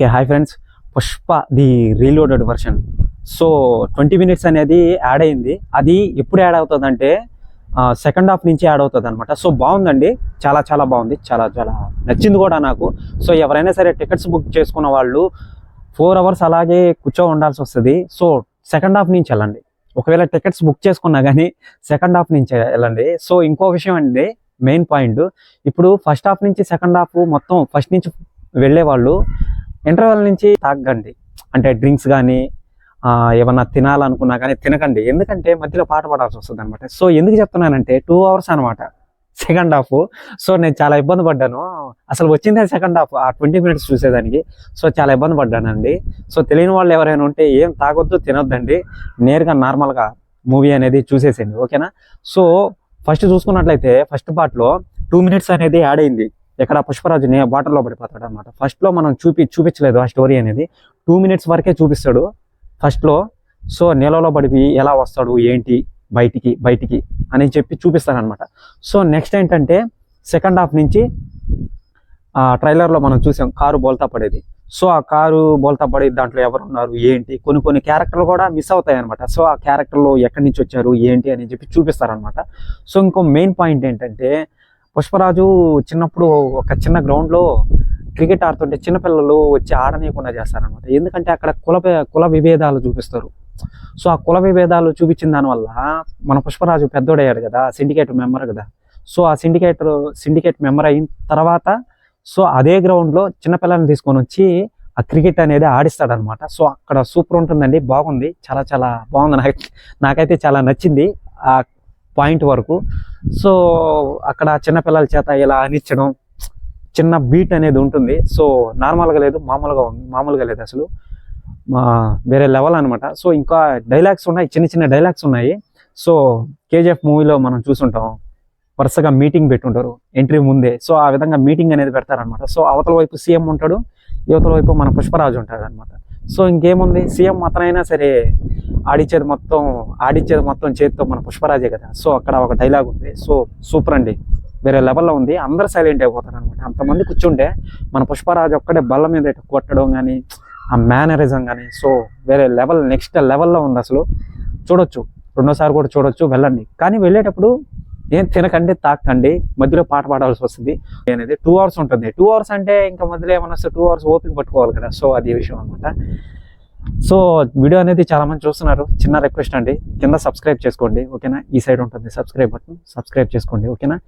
Okay, hi friends. Pushpa the reloaded version. So 20 minutes అనేది add అయింది. అది ఎప్పుడు యాడ్ అవుతుంది అంటే సెకండ్ హాఫ్ నుంచి యాడ్ అవుతుంది అనమాట. సో బాగుందండి, చాలా చాలా బాగుంది, చాలా చాలా నచ్చింది కూడా నాకు. సో ఎవరైనా సరే టికెట్స్ బుక్ చేసుకున్న వాళ్ళు 4 hours అలాగే కూర్చో ఉండాల్సి వస్తుంది. సో సెకండ్ హాఫ్ నుంచి వెళ్ళండి. ఒకవేళ టికెట్స్ బుక్ చేసుకున్నా కానీ సెకండ్ హాఫ్ నుంచి వెళ్ళండి. సో ఇంకో విషయం అండి, మెయిన్ పాయింట్, ఇప్పుడు ఫస్ట్ హాఫ్ నుంచి సెకండ్ హాఫ్ మొత్తం ఫస్ట్ నుంచి వెళ్ళే వాళ్ళు ఇంటర్వెల్ నుంచి తాగండి. అంటే డ్రింక్స్ కానీ ఏమన్నా తినాలనుకున్నా కానీ తినకండి, ఎందుకంటే మధ్యలో పాట పాడాల్సి వస్తుంది అనమాట. సో ఎందుకు చెప్తున్నానంటే 2 hours అనమాట సెకండ్ హాఫ్. సో నేను చాలా ఇబ్బంది పడ్డాను, అసలు వచ్చిందే సెకండ్ హాఫ్, ఆ 20 minutes చూసేదానికి. సో చాలా ఇబ్బంది పడ్డానండి. సో తెలియని వాళ్ళు ఎవరైనా ఉంటే ఏం తాగొద్దు, తినొద్దండి, నేరుగా నార్మల్గా మూవీ అనేది చూసేసేయండి, ఓకేనా. సో ఫస్ట్ చూసుకున్నట్లయితే ఫస్ట్ పార్ట్లో 2 minutes అనేది యాడ్ అయింది. ఇక్కడ పుష్పరాజు వాటర్లో పడిపోతాడు అనమాట. ఫస్ట్లో మనం చూపించలేదు ఆ స్టోరీ అనేది, 2 minutes వరకే చూపిస్తాడు ఫస్ట్లో. సో నీళ్ళలో పడిపోయి ఎలా వస్తాడు ఏంటి బయటికి అని చెప్పి చూపిస్తారనమాట. సో నెక్స్ట్ ఏంటంటే సెకండ్ హాఫ్ నుంచి ట్రైలర్లో మనం చూసాం కారు బోల్తా పడేది. సో ఆ కారు బోల్తా పడి దాంట్లో ఎవరు ఉన్నారు ఏంటి, కొన్ని క్యారెక్టర్లు కూడా మిస్ అవుతాయి అనమాట. సో ఆ క్యారెక్టర్లు ఎక్కడి నుంచి వచ్చారు ఏంటి అని చెప్పి చూపిస్తారనమాట. సో ఇంకో మెయిన్ పాయింట్ ఏంటంటే, పుష్పరాజు చిన్నప్పుడు ఒక చిన్న గ్రౌండ్లో క్రికెట్ ఆడుతుంటే చిన్నపిల్లలు వచ్చి ఆడనీయకుండా చేస్తారనమాట. ఎందుకంటే అక్కడ కుల విభేదాలు చూపిస్తారు. సో ఆ కుల విభేదాలు చూపించిన దానివల్ల మన పుష్పరాజు పెద్దోడయ్యాడు కదా, సిండికేట్ మెంబర్ కదా. సో ఆ సిండికేట్ మెంబర్ అయిన తర్వాత సో అదే గ్రౌండ్లో చిన్నపిల్లల్ని తీసుకొని వచ్చి ఆ క్రికెట్ అనేది ఆడిస్తాడనమాట. సో అక్కడ సూపర్ ఉంటుందండి, బాగుంది, చాలా చాలా బాగుంది. నాకైతే చాలా నచ్చింది ఆ పాయింట్ వరకు. సో అక్కడ చిన్నపిల్లల చేత ఇలా అనిచ్చడం, చిన్న బీట్ అనేది ఉంటుంది. సో నార్మల్గా లేదు, మామూలుగా లేదు అసలు, వేరే లెవెల్ అనమాట. సో ఇంకా డైలాగ్స్ ఉన్నాయి, చిన్న డైలాగ్స్ ఉన్నాయి. సో కేజీఎఫ్ మూవీలో మనం చూసుంటాం, వరుసగా మీటింగ్ పెట్టుంటారు ఎంట్రీ ముందే. సో ఆ విధంగా మీటింగ్ అనేది పెడతారనమాట. సో అవతల వైపు సీఎం ఉంటాడు, యువతల వైపు మన పుష్పరాజు ఉంటాడు అనమాట. సో ఇంకేముంది, సీఎం మాత్రమైనా సరే ఆడిచ్చేది మొత్తం చేతితో మన పుష్పరాజే కదా. సో అక్కడ ఒక డైలాగ్ ఉంది. సో సూపర్ అండి, వేరే లెవెల్లో ఉంది. అందరూ సైలెంట్ అయిపోతారు అనమాట. అంతమంది కూర్చుంటే మన పుష్పరాజు ఒక్కడే బల్ల మీద కొట్టడం కానీ, ఆ మేనరిజం కానీ, సో వేరే లెవెల్, నెక్స్ట్ లెవెల్లో ఉంది అసలు. చూడొచ్చు, రెండోసారి కూడా చూడొచ్చు, వెళ్ళండి. కానీ వెళ్ళేటప్పుడు ఏం తినకండి, తాకండి, మధ్యలో పాట పాడాల్సి వస్తుంది అనేది. 2 hours ఉంటుంది. 2 hours అంటే ఇంకా మధ్యలో ఏమన్నా వస్తే 2 hours ఓపిక పట్టుకోవాలి కదా. సో అది విషయం అనమాట. సో వీడియో అనేది చాలా మంది చూస్తున్నారు, చిన్న రిక్వెస్ట్ అండి, కింద సబ్స్క్రైబ్ చేసుకోండి, ఓకేనా. ఈ సైడ్ ఉంటుంది సబ్స్క్రైబ్ బటన్, సబ్స్క్రైబ్ చేసుకోండి, ఓకేనా.